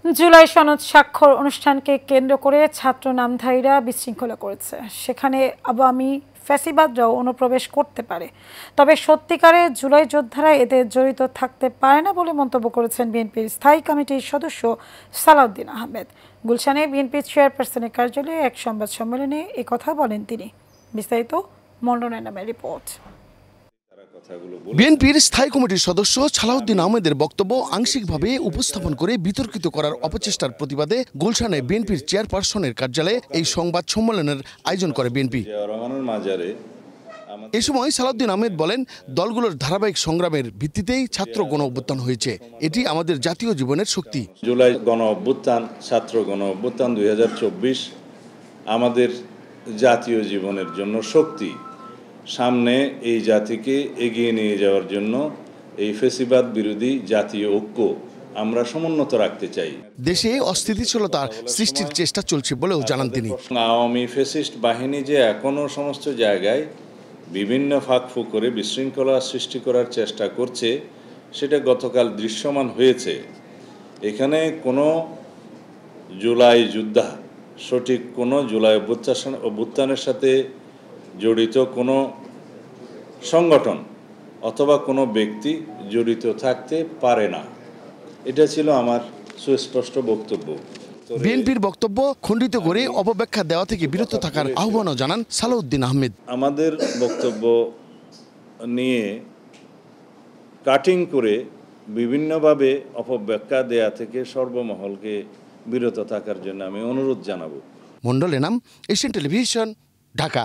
জুলাই সনদ স্বাক্ষর অনুষ্ঠানকে কেন্দ্র করে ছাত্র নামধারীরা বিশৃঙ্খলা করেছে। সেখানে আওয়ামী ফ্যাসিবাদরাও অনুপ্রবেশ করতে পারে, তবে সত্যিকারের জুলাই যোদ্ধারা এতে জড়িত থাকতে পারে না বলে মন্তব্য করেছেন বিএনপির স্থায়ী কমিটির সদস্য সালাউদ্দিন আহমেদ। গুলশানে বিএনপির চেয়ারপারসনের কার্যালয়ে এক সংবাদ সম্মেলনে একথা বলেন তিনি। বিস্তারিত মন্ডনের নামে রিপোর্ট। বিএনপির স্থায়ী কমিটির সদস্য সালাউদ্দিন আহমেদের বক্তব্য আংশিকভাবে উপস্থাপন করে বিতর্কিত করার অপচেষ্টার প্রতিবাদে গুলশানে বিএনপির চেয়ারপারসনের কার্যালয়ে এই সংবাদ সম্মেলনের আয়োজন করে বিএনপি। এ সময় সালাউদ্দিন আহমেদ বলেন, দলগুলোর ধারাবাহিক সংগ্রামের ভিত্তিতেই ছাত্র গণ অভ্যুত্থান হয়েছে। এটি আমাদের জাতীয় জীবনের শক্তি। জুলাই গণ অভ্যুত্থান, ছাত্র গণ অভ্যুত্থান 2024 আমাদের জাতীয় জীবনের জন্য শক্তি। সামনে এই জাতিকে এগিয়ে নিয়ে যাওয়ার জন্য এই ফ্যাসিবাদ বিরোধী জাতীয় ঐক্য আমরা সমুন্নত রাখতে চাই। দেশে অস্থিতিশীলতার সৃষ্টির চেষ্টা চলছে বলেও জানান তিনি। আওয়ামী ফ্যাসিস্ট বাহিনী যে এখনো সমস্ত জায়গায় বিভিন্ন ফাঁকফোঁক করে বিশৃঙ্খলা সৃষ্টি করার চেষ্টা করছে, সেটা গতকাল দৃশ্যমান হয়েছে। এখানে কোনো জুলাই যোদ্ধা, সঠিক কোনো জুলাই অভ্যুত্থানের সাথে জড়িত কোনো সংগঠন অথবা কোনো ব্যক্তি জড়িত থাকতে পারে না। এটা ছিল আমার সুস্পষ্ট বক্তব্য। বিএনপির বক্তব্য খণ্ডিত করে অপব্যাখ্যা দেওয়া থেকে বিরত থাকার আহ্বানও জানান সালাউদ্দিন আহমেদ। আমাদের বক্তব্য নিয়ে কাটিং করে বিভিন্নভাবে অপব্যাখ্যা দেয়া থেকে সর্বমহলকে বিরত থাকার জন্য আমি অনুরোধ জানাবো। Mondal Enam, Asian television, Dhaka.